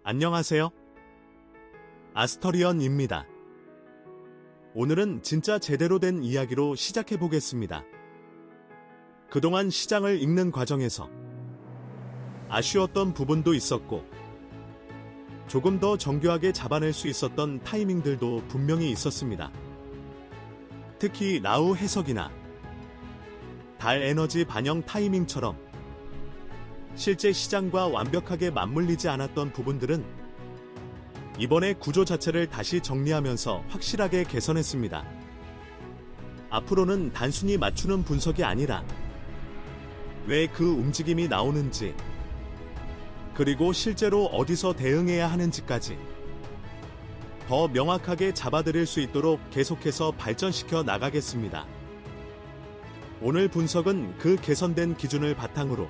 안녕하세요. 아스터리언입니다. 오늘은 진짜 제대로 된 이야기로 시작해 보겠습니다. 그동안 시장을 읽는 과정에서 아쉬웠던 부분도 있었고, 조금 더 정교하게 잡아낼 수 있었던 타이밍들도 분명히 있었습니다. 특히 라우 해석이나 달 에너지 반영 타이밍처럼 실제 시장과 완벽하게 맞물리지 않았던 부분들은 이번에 구조 자체를 다시 정리하면서 확실하게 개선했습니다. 앞으로는 단순히 맞추는 분석이 아니라 왜 그 움직임이 나오는지, 그리고 실제로 어디서 대응해야 하는지까지 더 명확하게 잡아드릴 수 있도록 계속해서 발전시켜 나가겠습니다. 오늘 분석은 그 개선된 기준을 바탕으로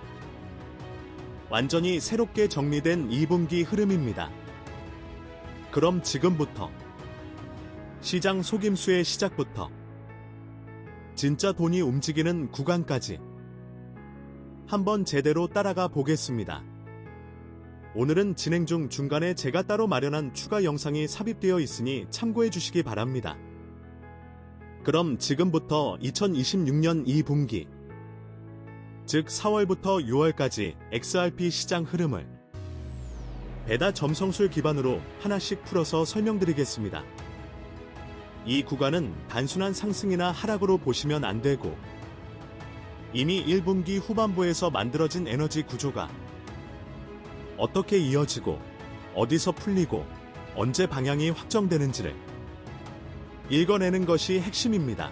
완전히 새롭게 정리된 2분기 흐름입니다. 그럼 지금부터 시장 속임수의 시작부터 진짜 돈이 움직이는 구간까지 한번 제대로 따라가 보겠습니다. 오늘은 진행 중 중간에 제가 따로 마련한 추가 영상이 삽입되어 있으니 참고해 주시기 바랍니다. 그럼 지금부터 2026년 2분기, 즉 4월부터 6월까지 XRP 시장 흐름을 베다 점성술 기반으로 하나씩 풀어서 설명드리겠습니다. 이 구간은 단순한 상승이나 하락으로 보시면 안 되고, 이미 1분기 후반부에서 만들어진 에너지 구조가 어떻게 이어지고 어디서 풀리고 언제 방향이 확정되는지를 읽어내는 것이 핵심입니다.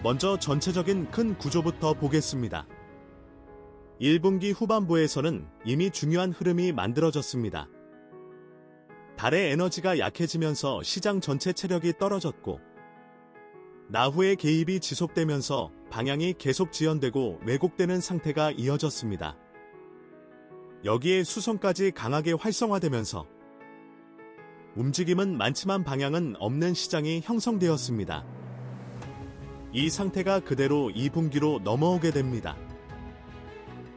먼저 전체적인 큰 구조부터 보겠습니다. 1분기 후반부에서는 이미 중요한 흐름이 만들어졌습니다. 달의 에너지가 약해지면서 시장 전체 체력이 떨어졌고, 라후의 개입이 지속되면서 방향이 계속 지연되고 왜곡되는 상태가 이어졌습니다. 여기에 수성까지 강하게 활성화되면서 움직임은 많지만 방향은 없는 시장이 형성되었습니다. 이 상태가 그대로 2분기로 넘어오게 됩니다.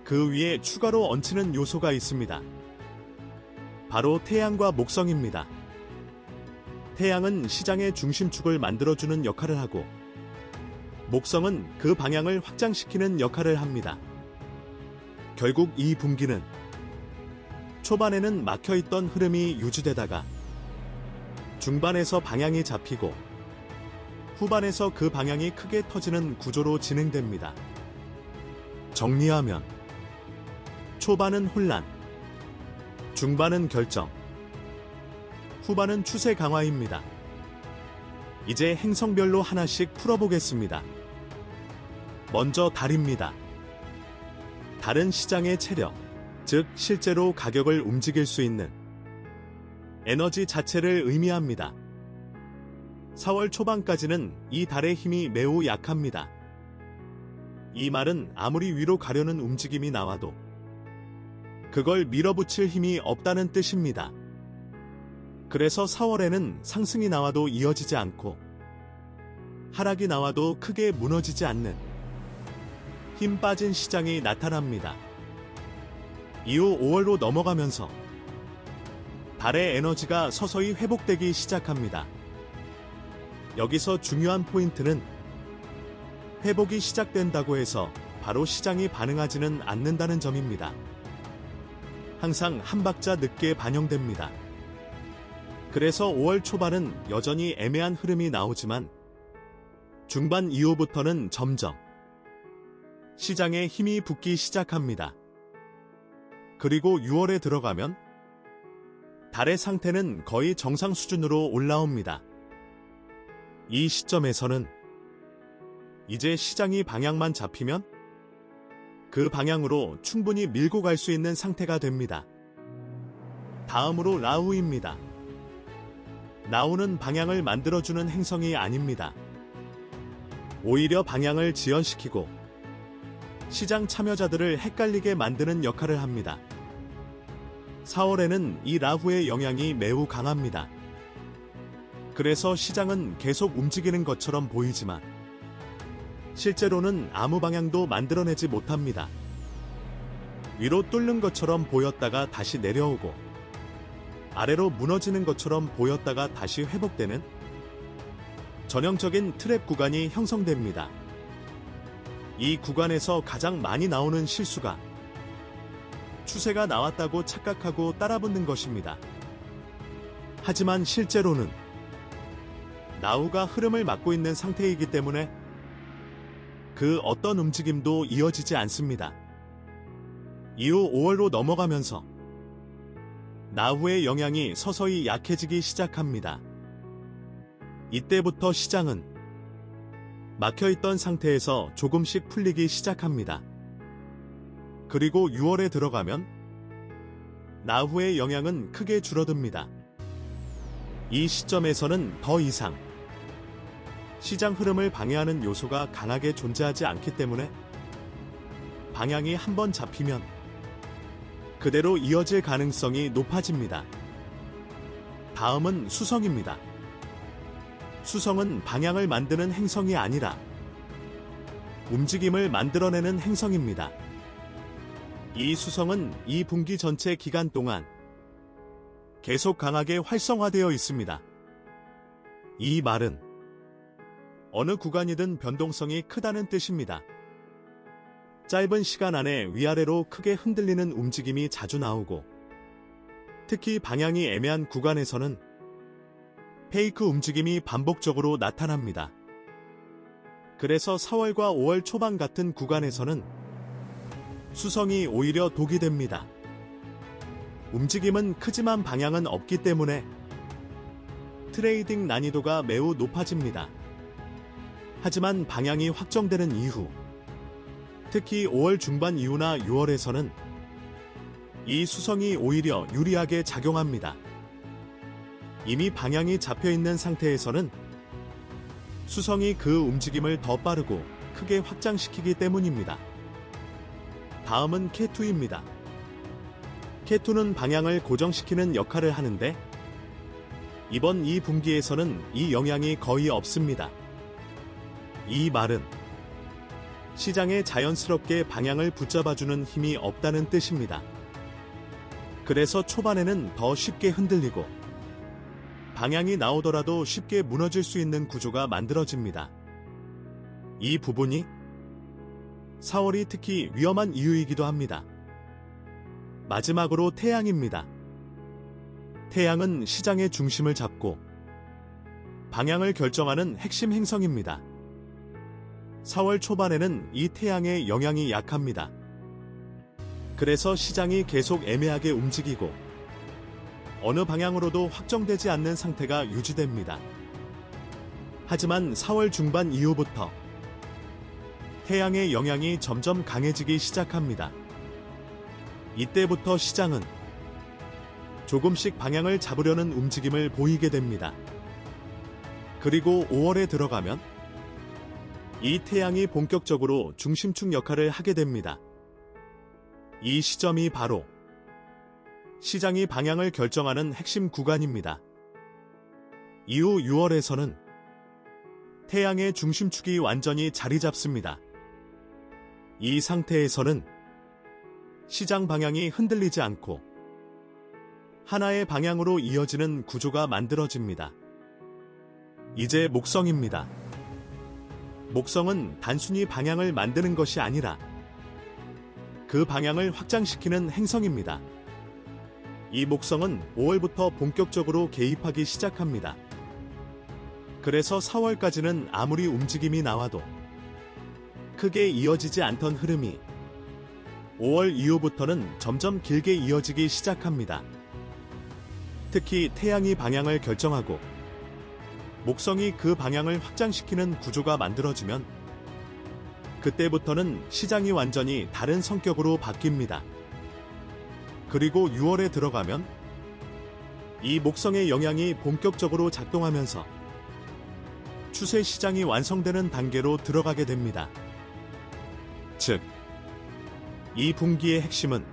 그 위에 추가로 얹히는 요소가 있습니다. 바로 태양과 목성입니다. 태양은 시장의 중심축을 만들어주는 역할을 하고, 목성은 그 방향을 확장시키는 역할을 합니다. 결국 이 분기는 초반에는 막혀있던 흐름이 유지되다가 중반에서 방향이 잡히고 후반에서 그 방향이 크게 터지는 구조로 진행됩니다. 정리하면 초반은 혼란, 중반은 결정, 후반은 추세 강화입니다. 이제 행성별로 하나씩 풀어보겠습니다. 먼저 달입니다. 달은 시장의 체력, 즉 실제로 가격을 움직일 수 있는 에너지 자체를 의미합니다. 4월 초반까지는 이 달의 힘이 매우 약합니다. 이 말은 아무리 위로 가려는 움직임이 나와도 그걸 밀어붙일 힘이 없다는 뜻입니다. 그래서 4월에는 상승이 나와도 이어지지 않고 하락이 나와도 크게 무너지지 않는 힘 빠진 시장이 나타납니다. 이후 5월로 넘어가면서 달의 에너지가 서서히 회복되기 시작합니다. 여기서 중요한 포인트는 회복이 시작된다고 해서 바로 시장이 반응하지는 않는다는 점입니다. 항상 한 박자 늦게 반영됩니다. 그래서 5월 초반은 여전히 애매한 흐름이 나오지만 중반 이후부터는 점점 시장에 힘이 붙기 시작합니다. 그리고 6월에 들어가면 달의 상태는 거의 정상 수준으로 올라옵니다. 이 시점에서는 이제 시장이 방향만 잡히면 그 방향으로 충분히 밀고 갈 수 있는 상태가 됩니다. 다음으로 라후입니다. 라후는 방향을 만들어주는 행성이 아닙니다. 오히려 방향을 지연시키고 시장 참여자들을 헷갈리게 만드는 역할을 합니다. 4월에는 이 라후의 영향이 매우 강합니다. 그래서 시장은 계속 움직이는 것처럼 보이지만 실제로는 아무 방향도 만들어내지 못합니다. 위로 뚫는 것처럼 보였다가 다시 내려오고 아래로 무너지는 것처럼 보였다가 다시 회복되는 전형적인 트랩 구간이 형성됩니다. 이 구간에서 가장 많이 나오는 실수가 추세가 나왔다고 착각하고 따라붙는 것입니다. 하지만 실제로는 나우가 흐름을 막고 있는 상태이기 때문에 그 어떤 움직임도 이어지지 않습니다. 이후 5월로 넘어가면서 나우의 영향이 서서히 약해지기 시작합니다. 이때부터 시장은 막혀있던 상태에서 조금씩 풀리기 시작합니다. 그리고 6월에 들어가면 나우의 영향은 크게 줄어듭니다. 이 시점에서는 더 이상 시장 흐름을 방해하는 요소가 강하게 존재하지 않기 때문에 방향이 한번 잡히면 그대로 이어질 가능성이 높아집니다. 다음은 수성입니다. 수성은 방향을 만드는 행성이 아니라 움직임을 만들어내는 행성입니다. 이 수성은 이 분기 전체 기간 동안 계속 강하게 활성화되어 있습니다. 이 말은 어느 구간이든 변동성이 크다는 뜻입니다. 짧은 시간 안에 위아래로 크게 흔들리는 움직임이 자주 나오고, 특히 방향이 애매한 구간에서는 페이크 움직임이 반복적으로 나타납니다. 그래서 4월과 5월 초반 같은 구간에서는 수성이 오히려 독이 됩니다. 움직임은 크지만 방향은 없기 때문에 트레이딩 난이도가 매우 높아집니다. 하지만 방향이 확정되는 이후, 특히 5월 중반 이후나 6월에서는 이 수성이 오히려 유리하게 작용합니다. 이미 방향이 잡혀있는 상태에서는 수성이 그 움직임을 더 빠르고 크게 확장시키기 때문입니다. 다음은 K2입니다. K2는 방향을 고정시키는 역할을 하는데 이번 이 분기에서는 이 영향이 거의 없습니다. 이 말은 시장에 자연스럽게 방향을 붙잡아주는 힘이 없다는 뜻입니다. 그래서 초반에는 더 쉽게 흔들리고 방향이 나오더라도 쉽게 무너질 수 있는 구조가 만들어집니다. 이 부분이 4월이 특히 위험한 이유이기도 합니다. 마지막으로 태양입니다. 태양은 시장의 중심을 잡고 방향을 결정하는 핵심 행성입니다. 4월 초반에는 이 태양의 영향이 약합니다. 그래서 시장이 계속 애매하게 움직이고 어느 방향으로도 확정되지 않는 상태가 유지됩니다. 하지만 4월 중반 이후부터 태양의 영향이 점점 강해지기 시작합니다. 이때부터 시장은 조금씩 방향을 잡으려는 움직임을 보이게 됩니다. 그리고 5월에 들어가면 이 태양이 본격적으로 중심축 역할을 하게 됩니다. 이 시점이 바로 시장이 방향을 결정하는 핵심 구간입니다. 이후 6월에서는 태양의 중심축이 완전히 자리 잡습니다. 이 상태에서는 시장 방향이 흔들리지 않고 하나의 방향으로 이어지는 구조가 만들어집니다. 이제 목성입니다. 목성은 단순히 방향을 만드는 것이 아니라 그 방향을 확장시키는 행성입니다. 이 목성은 5월부터 본격적으로 개입하기 시작합니다. 그래서 4월까지는 아무리 움직임이 나와도 크게 이어지지 않던 흐름이 5월 이후부터는 점점 길게 이어지기 시작합니다. 특히 태양이 방향을 결정하고 목성이 그 방향을 확장시키는 구조가 만들어지면 그때부터는 시장이 완전히 다른 성격으로 바뀝니다. 그리고 6월에 들어가면 이 목성의 영향이 본격적으로 작동하면서 추세 시장이 완성되는 단계로 들어가게 됩니다. 즉, 이 분기의 핵심은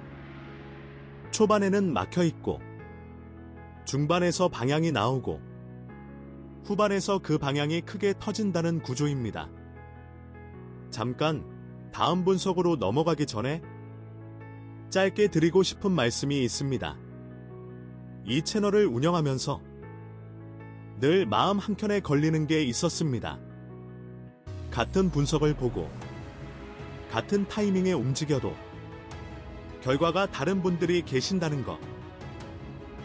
초반에는 막혀있고 중반에서 방향이 나오고 후반에서 그 방향이 크게 터진다는 구조입니다. 잠깐 다음 분석으로 넘어가기 전에 짧게 드리고 싶은 말씀이 있습니다. 이 채널을 운영하면서 늘 마음 한켠에 걸리는 게 있었습니다. 같은 분석을 보고 같은 타이밍에 움직여도 결과가 다른 분들이 계신다는 것.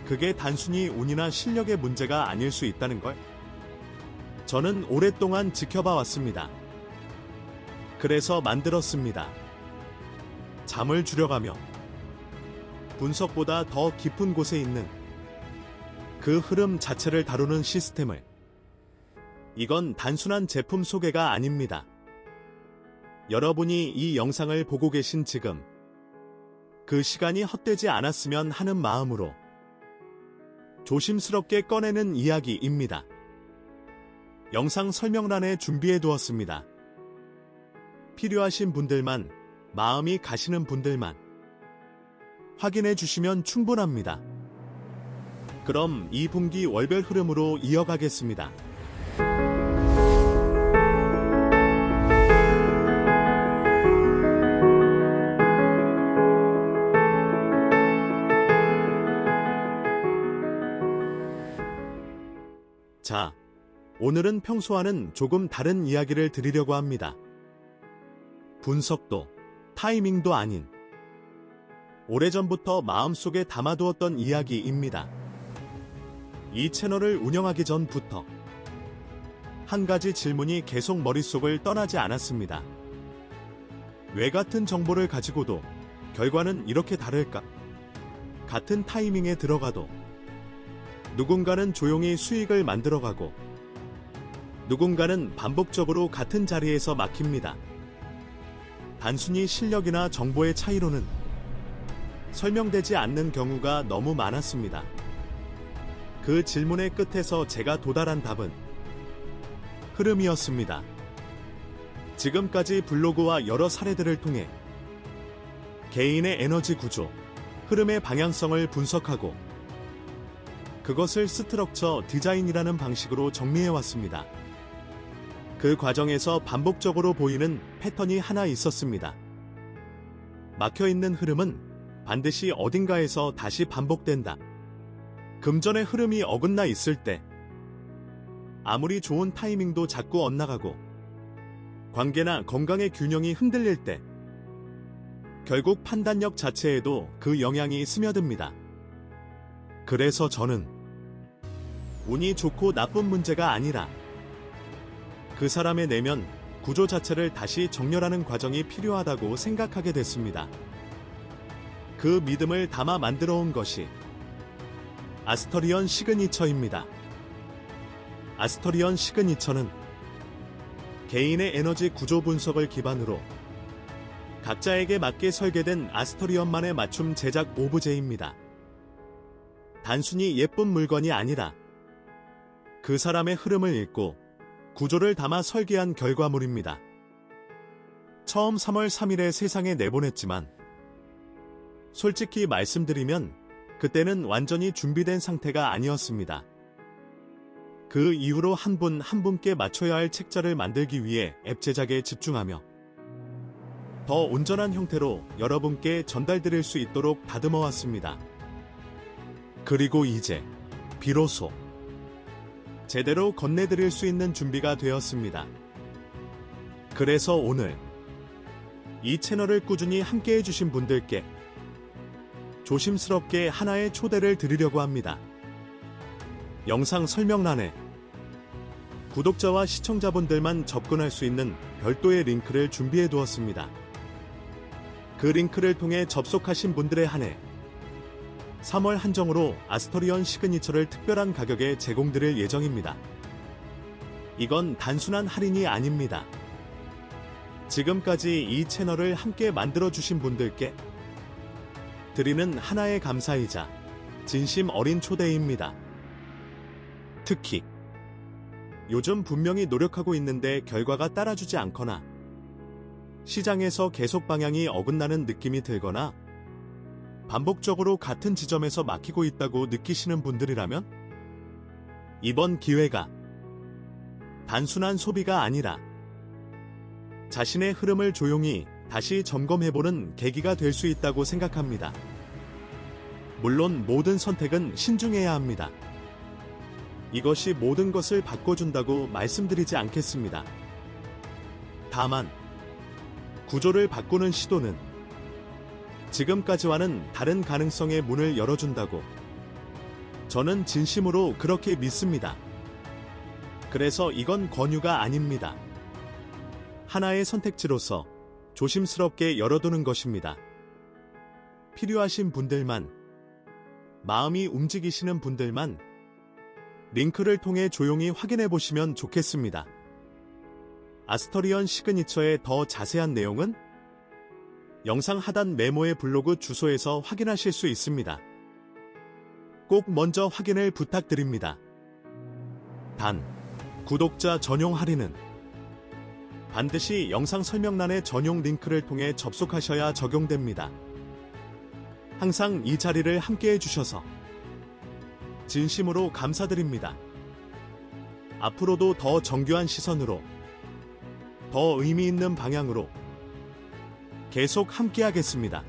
그게 단순히 운이나 실력의 문제가 아닐 수 있다는 걸 저는 오랫동안 지켜봐 왔습니다. 그래서 만들었습니다. 잠을 줄여가며 분석보다 더 깊은 곳에 있는 그 흐름 자체를 다루는 시스템을. 이건 단순한 제품 소개가 아닙니다. 여러분이 이 영상을 보고 계신 지금 그 시간이 헛되지 않았으면 하는 마음으로 조심스럽게 꺼내는 이야기입니다. 영상 설명란에 준비해 두었습니다. 필요하신 분들만, 마음이 가시는 분들만 확인해 주시면 충분합니다. 그럼 2분기 월별 흐름으로 이어가겠습니다. 자, 오늘은 평소와는 조금 다른 이야기를 드리려고 합니다. 분석도, 타이밍도 아닌 오래전부터 마음속에 담아두었던 이야기입니다. 이 채널을 운영하기 전부터 한 가지 질문이 계속 머릿속을 떠나지 않았습니다. 왜 같은 정보를 가지고도 결과는 이렇게 다를까? 같은 타이밍에 들어가도 누군가는 조용히 수익을 만들어가고 누군가는 반복적으로 같은 자리에서 막힙니다. 단순히 실력이나 정보의 차이로는 설명되지 않는 경우가 너무 많았습니다. 그 질문의 끝에서 제가 도달한 답은 흐름이었습니다. 지금까지 블로그와 여러 사례들을 통해 개인의 에너지 구조, 흐름의 방향성을 분석하고 그것을 스트럭처 디자인이라는 방식으로 정리해왔습니다. 그 과정에서 반복적으로 보이는 패턴이 하나 있었습니다. 막혀있는 흐름은 반드시 어딘가에서 다시 반복된다. 금전의 흐름이 어긋나 있을 때 아무리 좋은 타이밍도 자꾸 엇나가고 관계나 건강의 균형이 흔들릴 때 결국 판단력 자체에도 그 영향이 스며듭니다. 그래서 저는 운이 좋고 나쁜 문제가 아니라 그 사람의 내면 구조 자체를 다시 정렬하는 과정이 필요하다고 생각하게 됐습니다. 그 믿음을 담아 만들어 온 것이 아스터리언 시그니처입니다. 아스터리언 시그니처는 개인의 에너지 구조 분석을 기반으로 각자에게 맞게 설계된 아스터리언만의 맞춤 제작 오브제입니다. 단순히 예쁜 물건이 아니라 그 사람의 흐름을 읽고 구조를 담아 설계한 결과물입니다. 처음 3월 3일에 세상에 내보냈지만 솔직히 말씀드리면 그때는 완전히 준비된 상태가 아니었습니다. 그 이후로 한 분 한 분께 맞춰야 할 책자를 만들기 위해 앱 제작에 집중하며 더 온전한 형태로 여러분께 전달드릴 수 있도록 다듬어 왔습니다. 그리고 이제 비로소 제대로 건네드릴 수 있는 준비가 되었습니다. 그래서 오늘 이 채널을 꾸준히 함께 해주신 분들께 조심스럽게 하나의 초대를 드리려고 합니다. 영상 설명란에 구독자와 시청자분들만 접근할 수 있는 별도의 링크를 준비해 두었습니다. 그 링크를 통해 접속하신 분들에 한해 3월 한정으로 아스터리언 시그니처를 특별한 가격에 제공드릴 예정입니다. 이건 단순한 할인이 아닙니다. 지금까지 이 채널을 함께 만들어주신 분들께 드리는 하나의 감사이자 진심 어린 초대입니다. 특히 요즘 분명히 노력하고 있는데 결과가 따라주지 않거나 시장에서 계속 방향이 어긋나는 느낌이 들거나 반복적으로 같은 지점에서 막히고 있다고 느끼시는 분들이라면 이번 기회가 단순한 소비가 아니라 자신의 흐름을 조용히 다시 점검해보는 계기가 될 수 있다고 생각합니다. 물론 모든 선택은 신중해야 합니다. 이것이 모든 것을 바꿔준다고 말씀드리지 않겠습니다. 다만 구조를 바꾸는 시도는 지금까지와는 다른 가능성의 문을 열어준다고 저는 진심으로 그렇게 믿습니다. 그래서 이건 권유가 아닙니다. 하나의 선택지로서 조심스럽게 열어두는 것입니다. 필요하신 분들만, 마음이 움직이시는 분들만 링크를 통해 조용히 확인해 보시면 좋겠습니다. 아스터리언 시그니처의 더 자세한 내용은 영상 하단 메모의 블로그 주소에서 확인하실 수 있습니다. 꼭 먼저 확인을 부탁드립니다. 단, 구독자 전용 할인은 반드시 영상 설명란의 전용 링크를 통해 접속하셔야 적용됩니다. 항상 이 자리를 함께 해주셔서 진심으로 감사드립니다. 앞으로도 더 정교한 시선으로, 더 의미 있는 방향으로 계속 함께하겠습니다.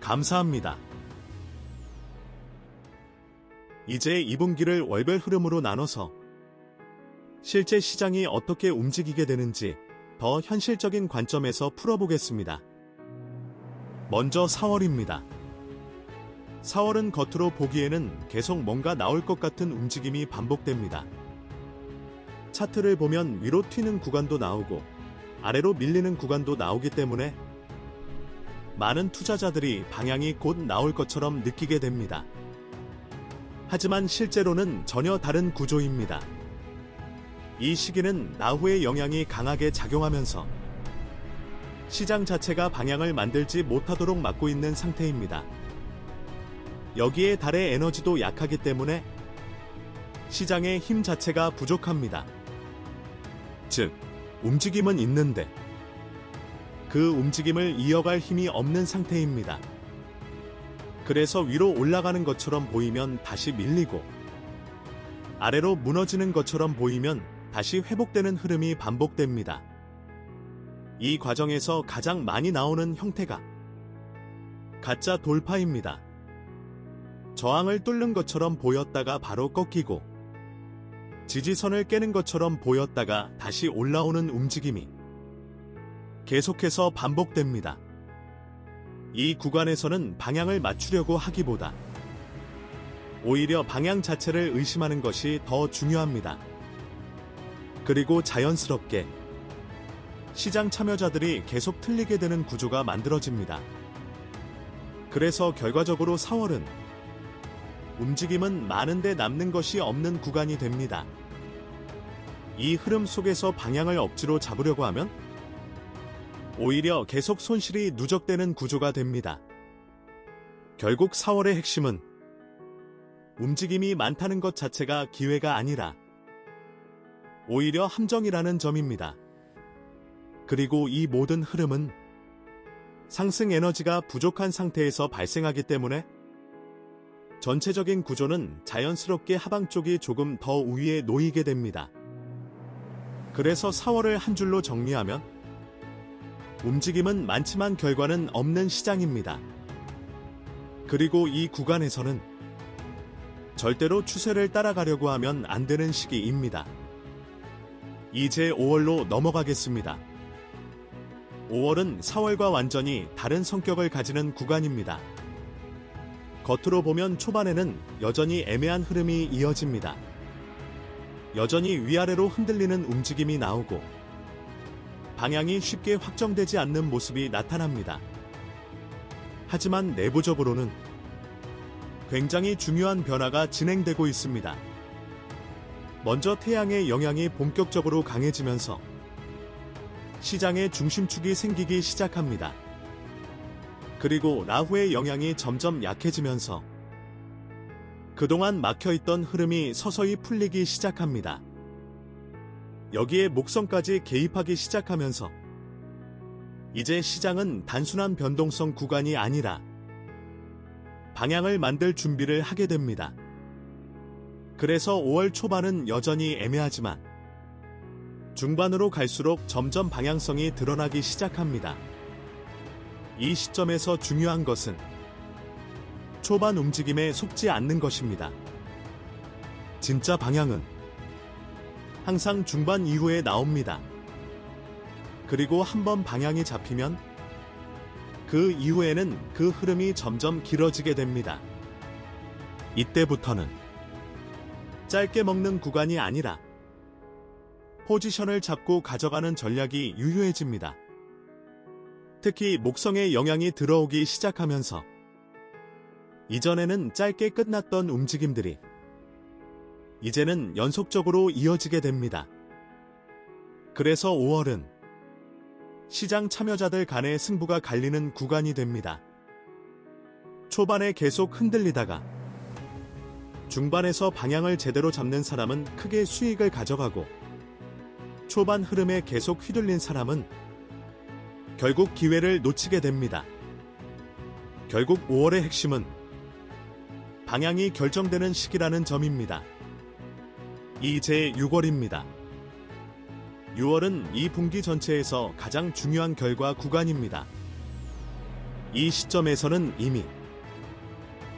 감사합니다. 이제 2분기를 월별 흐름으로 나눠서 실제 시장이 어떻게 움직이게 되는지 더 현실적인 관점에서 풀어보겠습니다. 먼저 4월입니다. 4월은 겉으로 보기에는 계속 뭔가 나올 것 같은 움직임이 반복됩니다. 차트를 보면 위로 튀는 구간도 나오고 아래로 밀리는 구간도 나오기 때문에 많은 투자자들이 방향이 곧 나올 것처럼 느끼게 됩니다. 하지만 실제로는 전혀 다른 구조입니다. 이 시기는 라후의 영향이 강하게 작용하면서 시장 자체가 방향을 만들지 못하도록 막고 있는 상태입니다. 여기에 달의 에너지도 약하기 때문에 시장의 힘 자체가 부족합니다. 즉, 움직임은 있는데 그 움직임을 이어갈 힘이 없는 상태입니다. 그래서 위로 올라가는 것처럼 보이면 다시 밀리고 아래로 무너지는 것처럼 보이면 다시 회복되는 흐름이 반복됩니다. 이 과정에서 가장 많이 나오는 형태가 가짜 돌파입니다. 저항을 뚫는 것처럼 보였다가 바로 꺾이고 지지선을 깨는 것처럼 보였다가 다시 올라오는 움직임이 계속해서 반복됩니다. 이 구간에서는 방향을 맞추려고 하기보다 오히려 방향 자체를 의심하는 것이 더 중요합니다. 그리고 자연스럽게 시장 참여자들이 계속 틀리게 되는 구조가 만들어집니다. 그래서 결과적으로 4월은 움직임은 많은데 남는 것이 없는 구간이 됩니다. 이 흐름 속에서 방향을 억지로 잡으려고 하면 오히려 계속 손실이 누적되는 구조가 됩니다. 결국 4월의 핵심은 움직임이 많다는 것 자체가 기회가 아니라 오히려 함정이라는 점입니다. 그리고 이 모든 흐름은 상승 에너지가 부족한 상태에서 발생하기 때문에 전체적인 구조는 자연스럽게 하방 쪽이 조금 더 우위에 놓이게 됩니다. 그래서 4월을 한 줄로 정리하면 움직임은 많지만 결과는 없는 시장입니다. 그리고 이 구간에서는 절대로 추세를 따라가려고 하면 안 되는 시기입니다. 이제 5월로 넘어가겠습니다. 5월은 4월과 완전히 다른 성격을 가지는 구간입니다. 겉으로 보면 초반에는 여전히 애매한 흐름이 이어집니다. 여전히 위아래로 흔들리는 움직임이 나오고 방향이 쉽게 확정되지 않는 모습이 나타납니다. 하지만 내부적으로는 굉장히 중요한 변화가 진행되고 있습니다. 먼저 태양의 영향이 본격적으로 강해지면서 시장의 중심축이 생기기 시작합니다. 그리고 라후의 영향이 점점 약해지면서 그동안 막혀있던 흐름이 서서히 풀리기 시작합니다. 여기에 목성까지 개입하기 시작하면서 이제 시장은 단순한 변동성 구간이 아니라 방향을 만들 준비를 하게 됩니다. 그래서 5월 초반은 여전히 애매하지만 중반으로 갈수록 점점 방향성이 드러나기 시작합니다. 이 시점에서 중요한 것은 초반 움직임에 속지 않는 것입니다. 진짜 방향은 항상 중반 이후에 나옵니다. 그리고 한번 방향이 잡히면 그 이후에는 그 흐름이 점점 길어지게 됩니다. 이때부터는 짧게 먹는 구간이 아니라 포지션을 잡고 가져가는 전략이 유효해집니다. 특히 목성의 영향이 들어오기 시작하면서 이전에는 짧게 끝났던 움직임들이 이제는 연속적으로 이어지게 됩니다. 그래서 5월은 시장 참여자들 간의 승부가 갈리는 구간이 됩니다. 초반에 계속 흔들리다가 중반에서 방향을 제대로 잡는 사람은 크게 수익을 가져가고 초반 흐름에 계속 휘둘린 사람은 결국 기회를 놓치게 됩니다. 결국 5월의 핵심은 방향이 결정되는 시기라는 점입니다. 이제 6월입니다. 6월은 이 분기 전체에서 가장 중요한 결과 구간입니다. 이 시점에서는 이미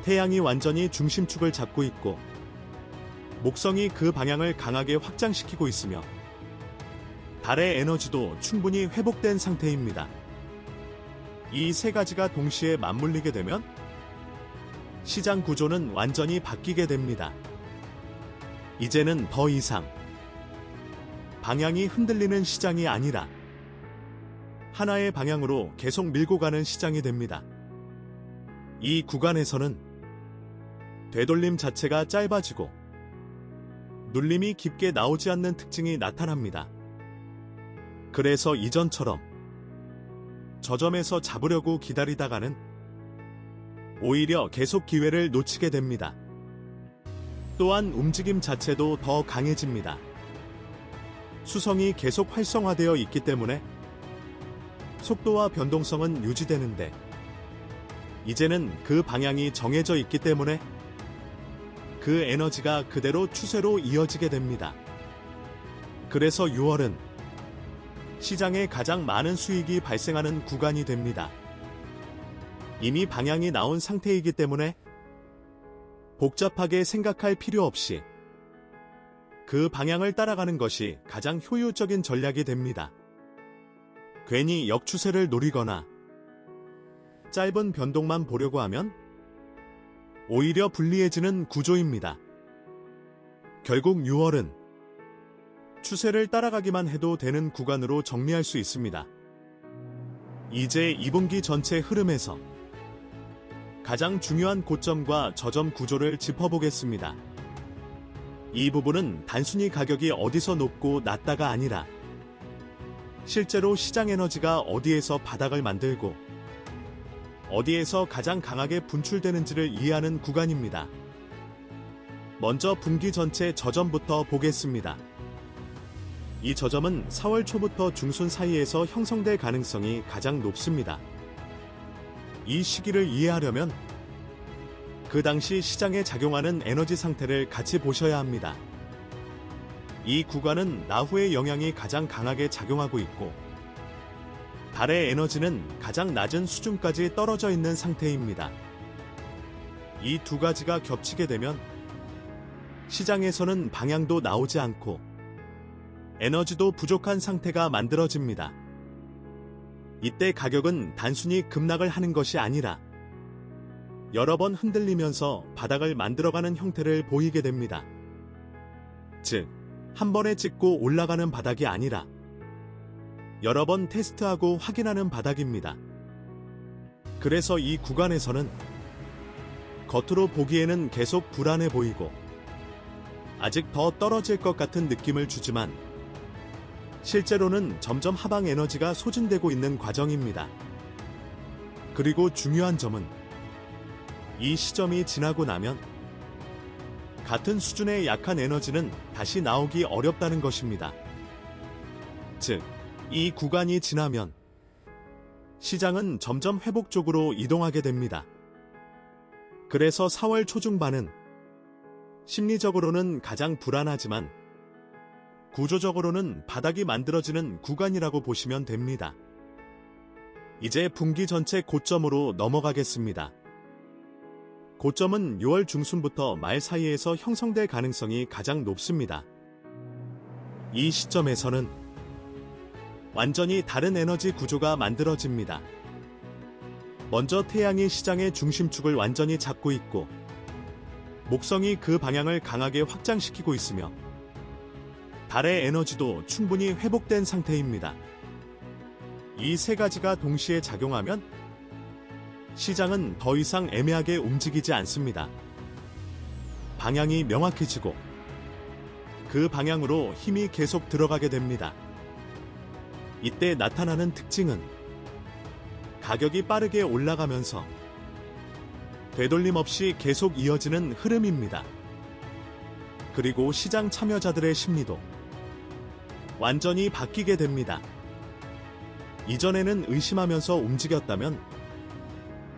태양이 완전히 중심축을 잡고 있고 목성이 그 방향을 강하게 확장시키고 있으며 달의 에너지도 충분히 회복된 상태입니다. 이 세 가지가 동시에 맞물리게 되면 시장 구조는 완전히 바뀌게 됩니다. 이제는 더 이상 방향이 흔들리는 시장이 아니라 하나의 방향으로 계속 밀고 가는 시장이 됩니다. 이 구간에서는 되돌림 자체가 짧아지고 눌림이 깊게 나오지 않는 특징이 나타납니다. 그래서 이전처럼 저점에서 잡으려고 기다리다가는 오히려 계속 기회를 놓치게 됩니다. 또한 움직임 자체도 더 강해집니다. 수성이 계속 활성화되어 있기 때문에 속도와 변동성은 유지되는데 이제는 그 방향이 정해져 있기 때문에 그 에너지가 그대로 추세로 이어지게 됩니다. 그래서 6월은 시장에 가장 많은 수익이 발생하는 구간이 됩니다. 이미 방향이 나온 상태이기 때문에 복잡하게 생각할 필요 없이 그 방향을 따라가는 것이 가장 효율적인 전략이 됩니다. 괜히 역추세를 노리거나 짧은 변동만 보려고 하면 오히려 불리해지는 구조입니다. 결국 6월은 추세를 따라가기만 해도 되는 구간으로 정리할 수 있습니다. 이제 2분기 전체 흐름에서 가장 중요한 고점과 저점 구조를 짚어보겠습니다. 이 부분은 단순히 가격이 어디서 높고 낮다가 아니라 실제로 시장 에너지가 어디에서 바닥을 만들고 어디에서 가장 강하게 분출되는지를 이해하는 구간입니다. 먼저 분기 전체 저점부터 보겠습니다. 이 저점은 4월 초부터 중순 사이에서 형성될 가능성이 가장 높습니다. 이 시기를 이해하려면 그 당시 시장에 작용하는 에너지 상태를 같이 보셔야 합니다. 이 구간은 나후의 영향이 가장 강하게 작용하고 있고 달의 에너지는 가장 낮은 수준까지 떨어져 있는 상태입니다. 이 두 가지가 겹치게 되면 시장에서는 방향도 나오지 않고 에너지도 부족한 상태가 만들어집니다. 이때 가격은 단순히 급락을 하는 것이 아니라 여러 번 흔들리면서 바닥을 만들어가는 형태를 보이게 됩니다. 즉, 한 번에 찍고 올라가는 바닥이 아니라 여러 번 테스트하고 확인하는 바닥입니다. 그래서 이 구간에서는 겉으로 보기에는 계속 불안해 보이고 아직 더 떨어질 것 같은 느낌을 주지만 실제로는 점점 하방 에너지가 소진되고 있는 과정입니다. 그리고 중요한 점은 이 시점이 지나고 나면 같은 수준의 약한 에너지는 다시 나오기 어렵다는 것입니다. 즉, 이 구간이 지나면 시장은 점점 회복 쪽으로 이동하게 됩니다. 그래서 4월 초중반은 심리적으로는 가장 불안하지만 구조적으로는 바닥이 만들어지는 구간이라고 보시면 됩니다. 이제 분기 전체 고점으로 넘어가겠습니다. 고점은 6월 중순부터 말 사이에서 형성될 가능성이 가장 높습니다. 이 시점에서는 완전히 다른 에너지 구조가 만들어집니다. 먼저 태양이 시장의 중심축을 완전히 잡고 있고, 목성이 그 방향을 강하게 확장시키고 있으며, 달의 에너지도 충분히 회복된 상태입니다. 이 세 가지가 동시에 작용하면 시장은 더 이상 애매하게 움직이지 않습니다. 방향이 명확해지고 그 방향으로 힘이 계속 들어가게 됩니다. 이때 나타나는 특징은 가격이 빠르게 올라가면서 되돌림 없이 계속 이어지는 흐름입니다. 그리고 시장 참여자들의 심리도 완전히 바뀌게 됩니다. 이전에는 의심하면서 움직였다면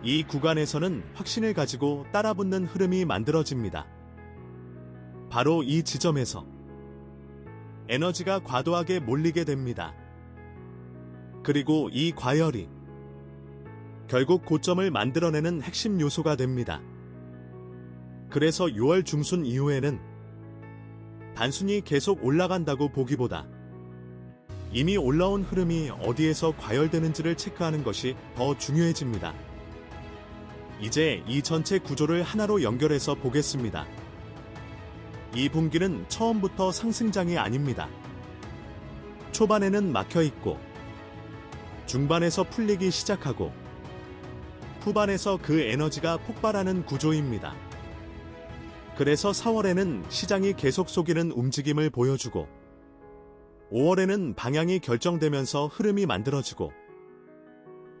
이 구간에서는 확신을 가지고 따라붙는 흐름이 만들어집니다. 바로 이 지점에서 에너지가 과도하게 몰리게 됩니다. 그리고 이 과열이 결국 고점을 만들어내는 핵심 요소가 됩니다. 그래서 6월 중순 이후에는 단순히 계속 올라간다고 보기보다 이미 올라온 흐름이 어디에서 과열되는지를 체크하는 것이 더 중요해집니다. 이제 이 전체 구조를 하나로 연결해서 보겠습니다. 이 분기는 처음부터 상승장이 아닙니다. 초반에는 막혀 있고, 중반에서 풀리기 시작하고, 후반에서 그 에너지가 폭발하는 구조입니다. 그래서 4월에는 시장이 계속 속이는 움직임을 보여주고, 5월에는 방향이 결정되면서 흐름이 만들어지고,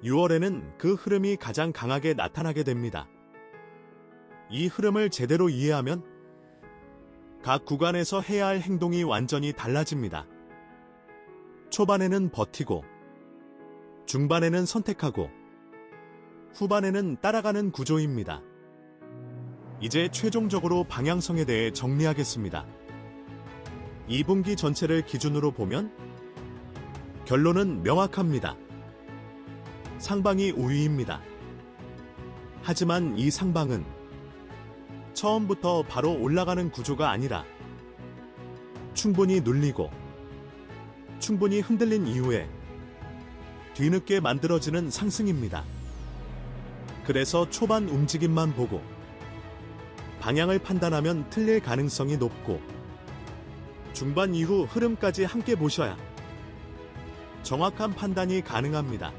6월에는 그 흐름이 가장 강하게 나타나게 됩니다. 이 흐름을 제대로 이해하면 각 구간에서 해야 할 행동이 완전히 달라집니다. 초반에는 버티고, 중반에는 선택하고, 후반에는 따라가는 구조입니다. 이제 최종적으로 방향성에 대해 정리하겠습니다. 2분기 전체를 기준으로 보면 결론은 명확합니다. 상방이 우위입니다. 하지만 이 상방은 처음부터 바로 올라가는 구조가 아니라 충분히 눌리고 충분히 흔들린 이후에 뒤늦게 만들어지는 상승입니다. 그래서 초반 움직임만 보고 방향을 판단하면 틀릴 가능성이 높고, 중반 이후 흐름까지 함께 보셔야 정확한 판단이 가능합니다.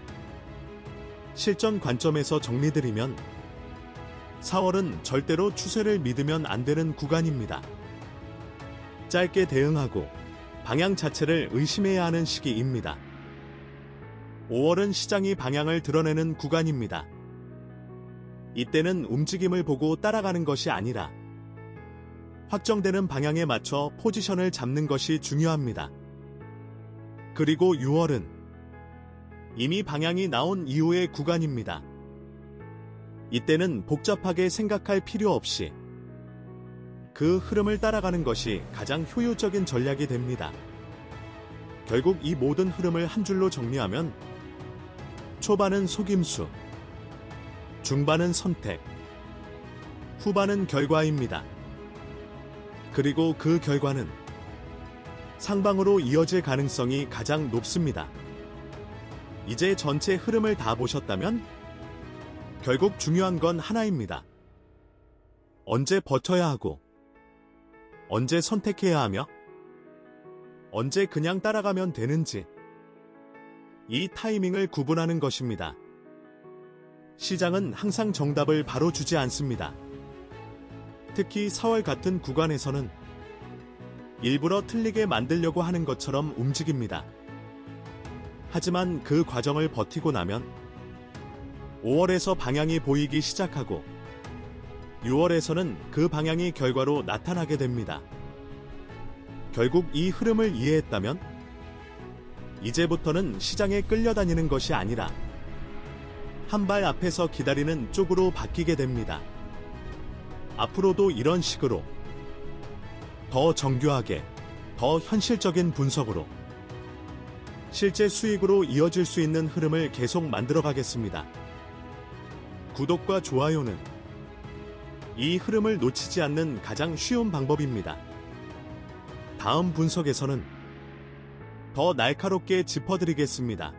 실전 관점에서 정리드리면 4월은 절대로 추세를 믿으면 안 되는 구간입니다. 짧게 대응하고 방향 자체를 의심해야 하는 시기입니다. 5월은 시장이 방향을 드러내는 구간입니다. 이때는 움직임을 보고 따라가는 것이 아니라 확정되는 방향에 맞춰 포지션을 잡는 것이 중요합니다. 그리고 6월은 이미 방향이 나온 이후의 구간입니다. 이때는 복잡하게 생각할 필요 없이 그 흐름을 따라가는 것이 가장 효율적인 전략이 됩니다. 결국 이 모든 흐름을 한 줄로 정리하면 초반은 속임수, 중반은 선택, 후반은 결과입니다. 그리고 그 결과는 상방으로 이어질 가능성이 가장 높습니다. 이제 전체 흐름을 다 보셨다면 결국 중요한 건 하나입니다. 언제 버텨야 하고, 언제 선택해야 하며, 언제 그냥 따라가면 되는지, 이 타이밍을 구분하는 것입니다. 시장은 항상 정답을 바로 주지 않습니다. 특히 4월 같은 구간에서는 일부러 틀리게 만들려고 하는 것처럼 움직입니다. 하지만 그 과정을 버티고 나면 5월에서 방향이 보이기 시작하고 6월에서는 그 방향이 결과로 나타나게 됩니다. 결국 이 흐름을 이해했다면 이제부터는 시장에 끌려다니는 것이 아니라 한 발 앞에서 기다리는 쪽으로 바뀌게 됩니다. 앞으로도 이런 식으로 더 정교하게, 더 현실적인 분석으로 실제 수익으로 이어질 수 있는 흐름을 계속 만들어 가겠습니다. 구독과 좋아요는 이 흐름을 놓치지 않는 가장 쉬운 방법입니다. 다음 분석에서는 더 날카롭게 짚어드리겠습니다.